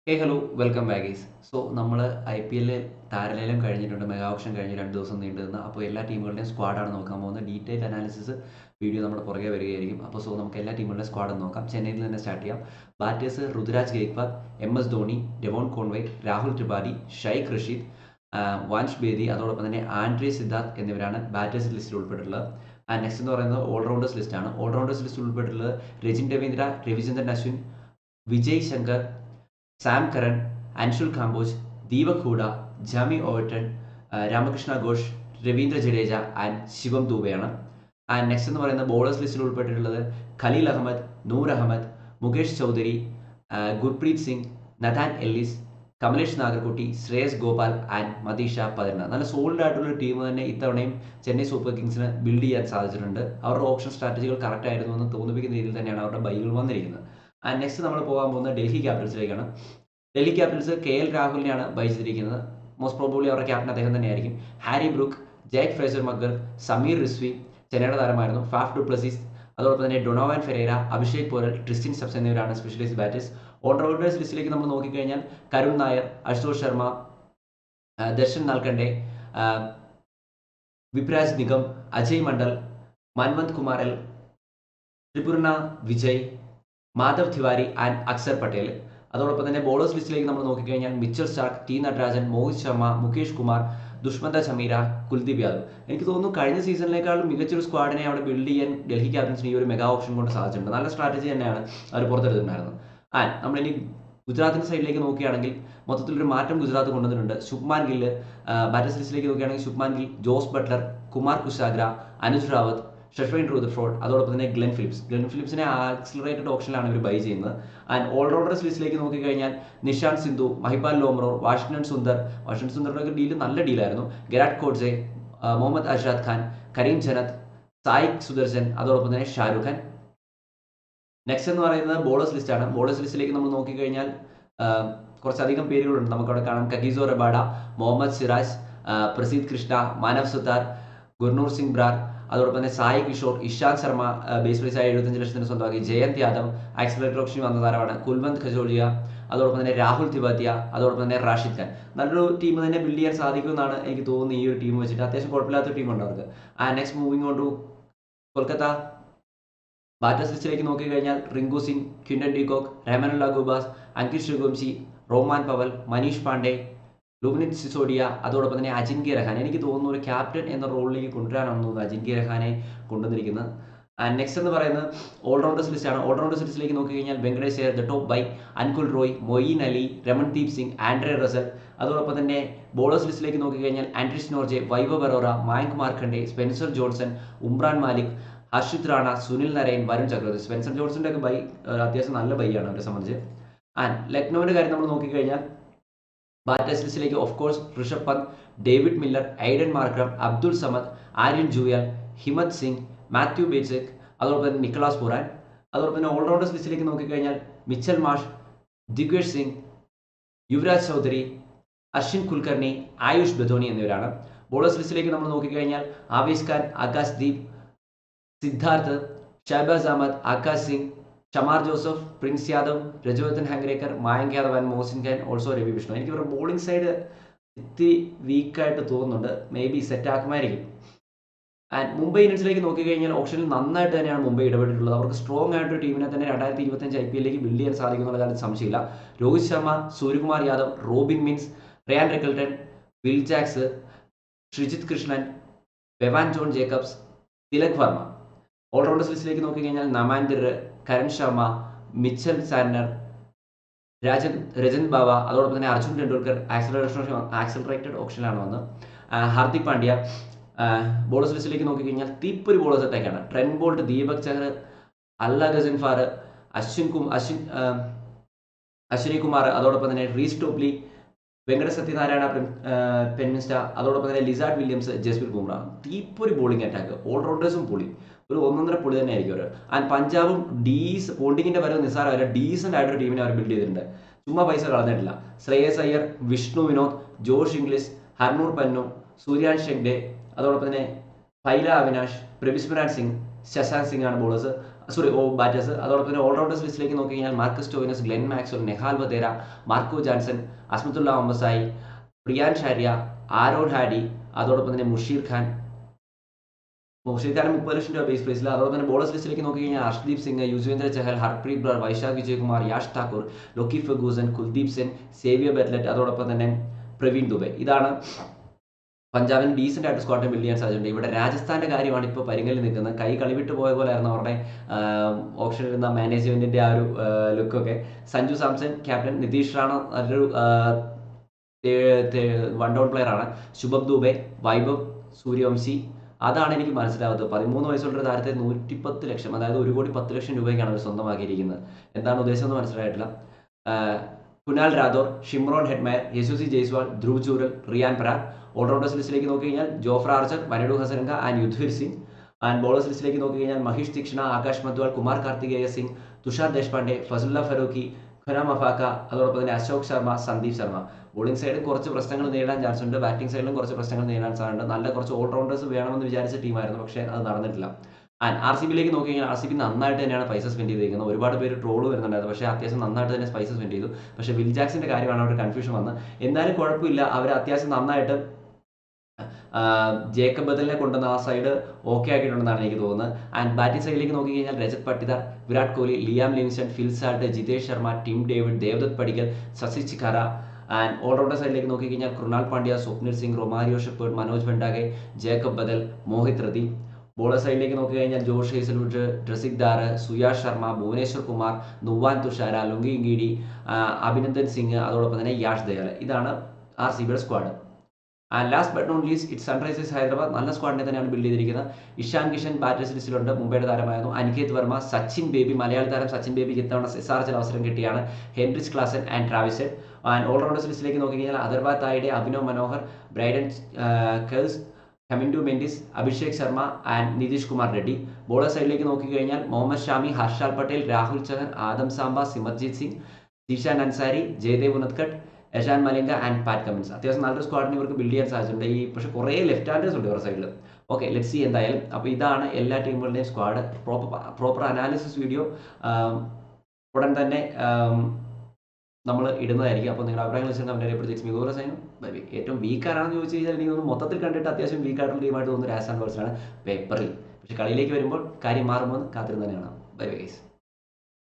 Hello welcome back guys. നമ്മൾ I P എല്ലിൽ താരലേലം കഴിഞ്ഞിട്ടുണ്ട്, മെഗാ ഓപ്ഷൻ കഴിഞ്ഞ് 2 ദിവസം നീണ്ടു നിന്ന്. അപ്പോൾ എല്ലാ ടീമുകളുടെയും സ്ക്വാഡാണ് നോക്കാൻ പോകുന്നത്. ഡീറ്റെയിൽ അനാലിസിസ് വീഡിയോ നമ്മുടെ പുറകെ വരികയായിരിക്കും. അപ്പോൾ നമുക്ക് എല്ലാ ടീമുകളുടെ സ്ക്വാഡ് നോക്കാം. ചെന്നൈയിൽ തന്നെ സ്റ്റാർട്ട് ചെയ്യാം. Batters Ruturaj Gaikwad, MS Dhoni, Devon Conway, Rahul Tripathi, Shaikh Rasheed, Vansh Bedi, അതോടൊപ്പം തന്നെ ആൻഡ്രെ സിദ്ധാർത്ഥ് എന്നിവരാണ് ബാറ്റേഴ്സ് ലിസ്റ്റിൽ ഉൾപ്പെട്ടിട്ടുള്ളത്. നെക്സ്റ്റ് എന്ന് പറയുന്നത് ഓൾറൗണ്ടേഴ്സ് ലിസ്റ്റാണ്. ഓൾറൗണ്ടേഴ്സ് ലിസ്റ്റിൽ ഉൾപ്പെട്ടിട്ടുള്ളത് Rachin Ravindra, Ravichandran Ashwin, Vijay Shankar, Sam Curran, Anshul Kamboj, Deepak Hooda, Jamie Overton, Ramakrishna Ghosh, Ravindra Jadeja and Shivam ദൂബെയാണ്. നെക്സ്റ്റ് എന്ന് പറയുന്നത് ബോളേഴ്സ് ലിസ്റ്റിൽ ഉൾപ്പെട്ടിട്ടുള്ളത് Khaleel Ahmed, Noor Ahmed, Mukesh Choudhary, Gurpreet Singh, Nathan Ellis, Kamlesh Nagarkoti, Shreyas Gopal and Matheesha Pathirana. നല്ല സോളിഡ് ആയിട്ടുള്ള ടീം തന്നെ ഇത്തവണയും ചെന്നൈ സൂപ്പർ കിങ്സിന് ബിൽഡ് ചെയ്യാൻ സാധിച്ചിട്ടുണ്ട്. അവരുടെ ഓപ്ഷൻ സ്ട്രാറ്റജികൾ കറക്റ്റ് ആയിരുന്നു എന്ന് തോന്നിപ്പിക്കുന്ന രീതിയിൽ തന്നെയാണ് അവരുടെ ബൈകൾ വന്നിരിക്കുന്നത്. നെക്സ്റ്റ് നമ്മൾ പോകാൻ പോകുന്നത് ഡൽഹി ക്യാപിറ്റൽസിലേക്കാണ്. ഡൽഹി ക്യാപിറ്റൽസ് KL രാഹുലിനെയാണ് ബൈ ചെയ്തിരിക്കുന്നത്. മോസ്റ്റ് പ്രോബബ്ലി അവരുടെ ക്യാപ്റ്റൻ അദ്ദേഹം തന്നെയായിരിക്കും. Harry Brook, Jake Fraser McGurk, Sameer Rizvi ചെന്നൈയുടെ താരമായിരുന്നു, ഫാഫ് ഡുപ്ലസീസ്, അതോടൊപ്പം തന്നെ Donovan Ferreira, Abhishek Porel, Tristan Stubbs എന്നിവരാണ് സ്പെഷ്യലിസ്റ്റ് ബാറ്റേഴ്സ്. ഓൾറൗണ്ടേഴ്സ് ലിസ്റ്റിലേക്ക് നമ്മൾ നോക്കിക്കഴിഞ്ഞാൽ കരുൺ നായർ, അശുതോഷ് ശർമ്മ, ദർശൻ നാൽക്കണ്ടെ, വിപ്രാജ് നിഗം, അജയ് മണ്ഡൽ, മൻവന്ത് കുമാർ എൽ, ത്രിപുർണ വിജയ്, മാധവ് തിവാരി ആൻഡ് അക്സർ പട്ടേൽ. അതോടൊപ്പം തന്നെ ബോളേഴ്സ് ലിസ്റ്റിലേക്ക് നമ്മൾ നോക്കിക്കഴിഞ്ഞാൽ Mitchell Starc, T Natarajan, Mohit Sharma, Mukesh Kumar, Dushmantha Chamera, Kuldeep Yadav. എനിക്ക് തോന്നുന്നു കഴിഞ്ഞ സീസണിനേക്കാളും മികച്ചൊരു സ്ക്വാഡിനെ അവിടെ ബിൽഡ് ചെയ്യാൻ ഡൽഹി ക്യാപ്റ്റൻസിന് ഈ ഒരു മെഗാ ഓപ്ഷൻ കൊണ്ട് സാധിച്ചിട്ടുണ്ട്. നല്ല സ്ട്രാറ്റജി തന്നെയാണ് അവർ പുറത്തെടുത്തിട്ടുണ്ടായിരുന്നത്. നമ്മളിനി ഗുജറാത്തിൻ്റെ സൈഡിലേക്ക് നോക്കുകയാണെങ്കിൽ മൊത്തത്തിലൊരു മാറ്റം ഗുജറാത്ത് കൊണ്ടുവന്നിട്ടുണ്ട്. ശുഭ്മാൻ ഗില്ല്, ബാറ്റേഴ്സ് ലിസ്റ്റിലേക്ക് നോക്കുകയാണെങ്കിൽ Shubman Gill, Jos Buttler, Kumar Kushagra, Anuj Rawat, Sherfane Rutherford, അതോടൊപ്പം തന്നെ ഗ്ലെൻ ഫിലിപ്സിനെ ആക്സിലറേറ്റഡ് ഓപ്ഷനിലാണ് ഇവർ ബൈ ചെയ്യുന്നത്. ആൻഡ് ഓൾറൗണ്ടേഴ്സ് ലിസ്റ്റിലേക്ക് നോക്കിക്കഴിഞ്ഞാൽ നിഷാന്ത് സിന്ധു, മഹിപാൽ ലോമ്രോർ, വാഷിംഗ്ടൺ സുന്ദറിന്റെ ഡീല് നല്ല ഡീലായിരുന്നു. ഗെരാറ്റ് കോഡ്സെ, മുഹമ്മദ് അഷാദ് ഖാൻ, കരീം ജനത്ത്, സായിക് സുദർശൻ, അതോടൊപ്പം തന്നെ ഷാരൂഖ് ഖാൻ. നെക്സ്റ്റ് എന്ന് പറയുന്നത് ബോളേഴ്സ് ലിസ്റ്റാണ്. ബോളേഴ്സ് ലിസ്റ്റിലേക്ക് നമ്മൾ നോക്കിക്കഴിഞ്ഞാൽ കുറച്ചധികം പേരുകളുണ്ട്. നമുക്കവിടെ കാണാം കഗീസോ റബാഡ, മുഹമ്മദ് സിറാജ്, പ്രസീദ് കൃഷ്ണ, മാനവ് സുതാർ, ഗുർനൂർ സിംഗ് ബ്രാർ, അതോടൊപ്പം തന്നെ സായി കിഷോർ, ഇഷാന്ത് ശർമ്മ ബേസ് പ്രൈസായി 75 ലക്ഷത്തിന് സ്വന്തമാക്കി, ജയന്ത് യാദവ് ആക്സിലറേറ്റർ ഓപ്ഷനിൽ വന്ന താരമാണ്, കുൽവന്ത് ഖജോളിയ, അതോടൊപ്പം തന്നെ രാഹുൽ തിവാത്തിയ, അതോടൊപ്പം തന്നെ റാഷിദ് ഖാൻ. നല്ലൊരു ടീം തന്നെ ബിൽഡ് ചെയ്യാൻ സാധിക്കുമെന്നാണ് എനിക്ക് തോന്നുന്നത്. ഈ ഒരു ടീം വെച്ചിട്ട് അത്യാവശ്യം കുഴപ്പമില്ലാത്ത ടീമുണ്ട് അവർക്ക്. Next moving on to Kolkata batters ലിസ്റ്റിലേക്ക് നോക്കിക്കഴിഞ്ഞാൽ Rinku Singh, Quinton de Kock, Rahmanullah Gurbaz, Angkrish Raghuvanshi, Rovman Powell, Manish Pandey, Luvnith Sisodia, അതോടൊപ്പം തന്നെ അജിൻക്യ രഹാനെ. എനിക്ക് തോന്നുന്നു ഒരു ക്യാപ്റ്റൻ എന്ന റോളിലേക്ക് കൊണ്ടുവരാനാണ് തോന്നുന്നത് അജിൻക്യ രഹാനെ കൊണ്ടുവന്നിരിക്കുന്നത്. നെക്സ്റ്റ് എന്ന് പറയുന്നത് ഓൾറൗണ്ടേഴ്സ് ലിസ്റ്റാണ്. ഓൾറൗണ്ടേഴ്സ് ലിസ്റ്റിലേക്ക് നോക്കിക്കഴിഞ്ഞാൽ Venkatesh Iyer, the top buy, Anukul Roy, Moeen Ali, Ramandeep Singh, Andre Russell. അതോടൊപ്പം തന്നെ ബോളേഴ്സ് ലിസ്റ്റിലേക്ക് നോക്കിക്കഴിഞ്ഞാൽ Anrich Nortje, Vaibhav Arora, Mayank Markande, Spencer Johnson, Umran Malik, Harshit Rana, Sunil Narine, Varun Chakravarthy. Spencer ജോൺസന്റെ ഒക്കെ ബൈ അത്യാവശ്യം നല്ല ബൈ ആണ് അവരെ സംബന്ധിച്ച്. ലക്നൌവിന്റെ കാര്യം നമ്മൾ നോക്കിക്കഴിഞ്ഞാൽ ബാറ്റേഴ്സ് ലിസ്റ്റിലേക്ക് of course Rishabh Pant, David Miller, Aiden Markram, Abdul Samad, Aryan Juyal, Himmat Singh, Matthew Breetzke, അതോടൊപ്പം തന്നെ നിക്കലാസ് പുറാൻ. അതോടൊപ്പം തന്നെ ഓൾറൗണ്ടേഴ്സ് ലിസ്റ്റിലേക്ക് നോക്കിക്കഴിഞ്ഞാൽ മിച്ചൽ മാഷ്, ദിഗ്വേഷ് സിംഗ്, യുവരാജ് ചൗധരി, അശ്വിൻ കുൽക്കർണി, ആയുഷ് ബദോനി എന്നിവരാണ്. ബോളേഴ്സ് ലിസ്റ്റിലേക്ക് നമ്മൾ നോക്കിക്കഴിഞ്ഞാൽ Avesh Khan, Akash Deep, Siddharth, Shahbaz Ahmed, Akash Singh, Shamar Joseph, Prince Yadav, Rajvardhan Hangargekar, Mayank Yadav and Mohsin Khan, also Ravi Bishnoi. എനിക്ക് ഇവരുടെ ബോളിംഗ് സൈഡ് ഇത്തിരി വീക്കായിട്ട് തോന്നുന്നുണ്ട്. മേ ബി സെറ്റ് ആക്കുമായിരിക്കും. മുംബൈ ഇന്ത്യൻസിലേക്ക് നോക്കിക്കഴിഞ്ഞാൽ ഓപ്ഷനിൽ നന്നായിട്ട് തന്നെയാണ് മുംബൈ ഇടപെട്ടിട്ടുള്ളത്. അവർക്ക് സ്ട്രോങ് ആയിട്ടൊരു ടീമിനെ തന്നെ 2025 IPL ബിൽഡ് ചെയ്യാൻ സാധിക്കുന്നുള്ള കാര്യത്തിൽ സംശയമില്ല. Rohit Sharma, Suryakumar Yadav, Robin Minz, Ryan Rickelton, Will Jacks, Sreejith Krishnan, Bevon John Jacobs, Tilak Varma. Allrounders ലിസ്റ്റിലേക്ക് നോക്കിക്കഴിഞ്ഞാൽ നമാൻദർ, കരൺ ശർമ്മ, മിച്ചൽ സാൻഡർ, രജൻ ബാവ, അതോടൊപ്പം തന്നെ അർജുൻ ടെണ്ടുൽക്കർ ആക്സിലറേറ്റഡ് ഓപ്ഷനിലാണ് വന്നത്. ഹാർദിക് പാണ്ഡ്യ. ബോളേഴ്സ് ലിസ്റ്റിലേക്ക് നോക്കിക്കഴിഞ്ഞാൽ തീപ്പൊരി ബോളേഴ്സ് അറ്റാക്കാണ്. ട്രെൻ ബോൾട്ട്, ദീപക് ചഹർ, അല്ല ഗസിൻഫാർ, അശ്വിനി കുമാർ, അതോടൊപ്പം തന്നെ റീസ് ടോപ്ലി, വെങ്കട സത്യനാരായണ, പെൻമിൻസ്റ്റ, അതോടൊപ്പം തന്നെ ലിസാർഡ് വില്യംസ്, ജസ്പ്രീത് ബുംറ. തീപ്പൊരി ബോളിംഗ് അറ്റാക്ക്. ഓൾറൗണ്ടേഴ്സും പൊളി, ഒരു ഒന്നൊന്നര പൊളി തന്നെ ആയിരിക്കും അവർ. പഞ്ചാബും പോണ്ടിങ്ങിന്റെ വരവ് നിസ്സാരമല്ല, ഡീസൻ്റ് ആയിട്ടൊരു ടീമിനെ അവർ ബിൽഡ് ചെയ്തിട്ടുണ്ട്. ചുമ്മാ പൈസ കളഞ്ഞിട്ടില്ല. ശ്രേയസ് അയ്യർ, വിഷ്ണു വിനോദ്, ജോഷ് ഇംഗ്ലീഷ്, ഹർനൂർ പന്നു, സൂര്യാൻ ഷെഗ്ഡെ, അതോടൊപ്പം തന്നെ ഫൈല അവിനാഷ്, പ്രവിസ്മരാൻ സിംഗ്, ശശാന്ത് സിംഗ് ആണ് ബോളേഴ്സ്. ബാറ്റേഴ്സ്. അതോടൊപ്പം തന്നെ ഓൾറൗണ്ടേഴ്സ് ലിസ്റ്റിലേക്ക് നോക്കിക്കഴിഞ്ഞാൽ Marcus Stoinis, Glenn Maxwell, Nehal Wadhera, Marco Jansen, Azmatullah Omarzai, Priyansh Arya, Aaron Hardie, അതോടൊപ്പം തന്നെ മുഷീർ ഖാൻ 30 ലക്ഷം രൂപ ബേസ് പ്രൈസിൽ. അതോടൊപ്പം തന്നെ ബോളേഴ്സ് ലിസ്റ്റിലേക്ക് നോക്കിക്കഴിഞ്ഞാൽ അർഷ്ദീപ് സിംഗ്, യുസ്വേന്ദ്ര ചഹൽ, ഹർപ്രീത് ബ്രാർ, വൈശാഖ് വിജയകുമാർ, യാഷ് താക്കൂർ, ലൊക്കി ഫെഗൂസൻ, കുൽദീപ് സെൻ, സേവിയർ ബെറ്റ്ലറ്റ്, അതോടൊപ്പം തന്നെ പ്രവീൺ ദുബെ. ഇതാണ് പഞ്ചാബിന് ഡീസൻ്റ് ആയിട്ട് സ്ക്വാഡിനെ ബിൽഡ് ചെയ്യാൻ സാധ്യതയുണ്ട്. ഇവിടെ രാജസ്ഥാൻ്റെ കാര്യമാണ് ഇപ്പോൾ പരിങ്ങലിൽ നിൽക്കുന്നത്. കൈ കളിവിട്ട് പോയ പോലെ ആയിരുന്നു അവരുടെ ഓപ്ഷനിൽ ഇരുന്ന മാനേജ്മെൻറ്റിൻ്റെ ആ ഒരു ലുക്കൊക്കെ. സഞ്ജു സാംസൺ ക്യാപ്റ്റൻ, നിതീഷ് റാണ നല്ലൊരു വൺ ഡൗൺ പ്ലെയർ ആണ്. ശുഭം ദുബെ, വൈഭവ് സൂര്യവംശി, അതാണ് എനിക്ക് മനസ്സിലാവുന്നത്. 13 വയസ്സുള്ള ഒരു താരത്തെ 110 ലക്ഷം, അതായത് 1,10,00,000 രൂപയ്ക്കാണ് അവർ സ്വന്തമാക്കിയിരിക്കുന്നത്. എന്താണ് ഉദ്ദേശം എന്ന് മനസ്സിലായിട്ടില്ല. Kunal Rathore, Shimron Hetmyer, Yashasvi Jaiswal, Dhruv Jurel, Riyan Parag. Allrounders ലിസ്റ്റിലേക്ക് നോക്കിക്കഴിഞ്ഞാൽ Jofra Archer, Wanindu Hasaranga and Yudhvir Singh. And bowlers ലിസ്റ്റിലേക്ക് നോക്കിക്കഴിഞ്ഞാൽ മഹീഷ് തീക്ഷ്ണ, ആകാശ് മദ്വാൾ, കുമാർ കാർത്തികേയ സിംഗ്, തുഷാർ ദേശ്പാണ്ഡെ, ഫസുല്ല ഫറൂഖി, ഖുനാം അഫാക്ക, അതോടൊപ്പം തന്നെ അശോക് ശർമ്മ, സന്ദീപ് ശർമ്മ. ബോളിംഗ് സൈഡിൽ കുറച്ച് പ്രശ്നങ്ങൾ നേരിടാൻ ചാൻസ് ഉണ്ട്, ബാറ്റിംഗ് സൈഡിലും കുറച്ച് പ്രശ്നങ്ങൾ നേരിടാൻ സാധ്യതയുണ്ട്. നല്ല കുറച്ച് ഓൾറൗണ്ടേഴ്സ് വേണമെന്ന് വിചാരിച്ച ടീമായിരുന്നു, പക്ഷേ അത് നടന്നിട്ടില്ല. ആൻഡ് ആർ സി ബിയിലേക്ക് നോക്കിക്കഴിഞ്ഞാൽ ആർ സി ബി നന്നായിട്ട് തന്നെയാണ് പൈസ സ്പെൻഡ് ചെയ്തിരിക്കുന്നത്. ഒരുപാട് പേര് ട്രോൾ വരുന്നുണ്ടായിരുന്നു, പക്ഷേ അത്യാവശ്യം നന്നായിട്ട് തന്നെ പൈസ സ്പെൻഡ് ചെയ്തു. പക്ഷേ വിൽ ജാക്സിൻ്റെ കാര്യമാണ് അവിടെ കൺഫ്യൂഷൻ വന്നത്. എന്നാലും കുഴപ്പമില്ല, അവർ അത്യാവശ്യം നന്നായിട്ട് ജേക്കബ് ബദലിനെ കൊണ്ടുവന്ന ആ സൈഡ് ഓക്കെ ആക്കിയിട്ടുണ്ടെന്നാണ് എനിക്ക് തോന്നുന്നത്. ആൻഡ് ബാറ്റിംഗ് സൈഡിലേക്ക് നോക്കിക്കഴിഞ്ഞാൽ Rajat Patidar, Virat Kohli, Liam Livingstone, Phil Salt, Jitesh Sharma, Tim David, Devdutt Padikkal, Shashi Chikara. And allrounder സൈഡിലേക്ക് നോക്കിക്കഴിഞ്ഞാൽ Krunal Pandya, Swapnil Singh, Romario Shepherd, Manoj Bhandage, Jacob Bethell, Mohit Rathee. Bowler സൈഡിലേക്ക് നോക്കിക്കഴിഞ്ഞാൽ Josh Hazlewood, Rasikh Dar, Suyash Sharma, Bhuvneshwar Kumar, Nuwan Thushara, Lungi Ngidi, Abhinandan Singh, അതോടൊപ്പം തന്നെ യാഷ് ദയാൽ. ഇതാണ് ആർ സി ബിയുടെ squad. And last but not least it Sunrisers Hyderabad നല്ല സ്ക്വാഡിനെ തന്നെയാണ് ബിൽഡ് ചെയ്തിരിക്കുന്നത്. ഇഷാൻ കിഷൻ ബാറ്റേഴ്സ് ലിസ്റ്റിലുണ്ട്, മുംബൈയുടെ താരമായിരുന്നു. അനികേത് വർമ്മ, സച്ചിൻ ബേബി, മലയാളി താരം സച്ചിൻ ബേബിക്ക് ഇത്തവണ SRHൽ അവസരം കിട്ടിയാണ്. Heinrich Klaasen and Travis. And allrounders ലിസ്റ്റിലേക്ക് നോക്കിക്കഴിഞ്ഞാൽ Atharva Taide, Abhinav Manohar, Brydon Carse, Kamindu Mendis, Abhishek Sharma and Nitish Kumar Reddy. Bowler സൈഡിലേക്ക് നോക്കിക്കഴിഞ്ഞാൽ Mohammed Shami, Harshal Patel, Rahul Chahar, Adam Zampa, Simarjeet Singh, Zeeshan Ansari, Jaydev Unadkat, Eshan Malinga and Pat Cummins. അത്യാവശ്യം നല്ലൊരു സ്ക്വാഡിന് ഇവർക്ക് ബിൽഡ് ചെയ്യാൻ സാധിച്ചിട്ടുണ്ട്. പക്ഷേ കുറേ ലെഫ്റ്റ് ഹാൻഡേഴ്സ് ഉണ്ട് ഇവരുടെ സൈഡിൽ. ഓക്കെ, ലെറ്റ് സി എന്തായാലും. അപ്പോൾ ഇതാണ് എല്ലാ ടീമുകളുടെയും സ്ക്വാഡ്. പ്രോപ്പർ അനാലിസിസ് വീഡിയോ ഉടൻ തന്നെ നമ്മൾ ഇടുന്നതായിരിക്കും. അപ്പോൾ നിങ്ങളുടെ അഭിപ്രായങ്ങൾ വെച്ചാൽ നമ്മുടെ പ്രൊജക്ട്സ് മികോറ സൈനും ബൈ. ഏറ്റവും വീക്കാരാണെന്ന് ചോദിച്ചു കഴിഞ്ഞാൽ എനിക്ക് തോന്നുന്നു മൊത്തത്തിൽ കണ്ടിട്ട് അത്യാവശ്യം വീക്കായിട്ടുള്ള ടീമായിട്ട് തോന്നുന്നു രാജസ്ഥാൻ റോയൽസാണ് പേപ്പറിൽ. പക്ഷേ കളിയിലേക്ക് വരുമ്പോൾ കാര്യം മാറുമ്പോൾ കാത്തിരുന്ന് തന്നെയാണ്. Bye bye guys.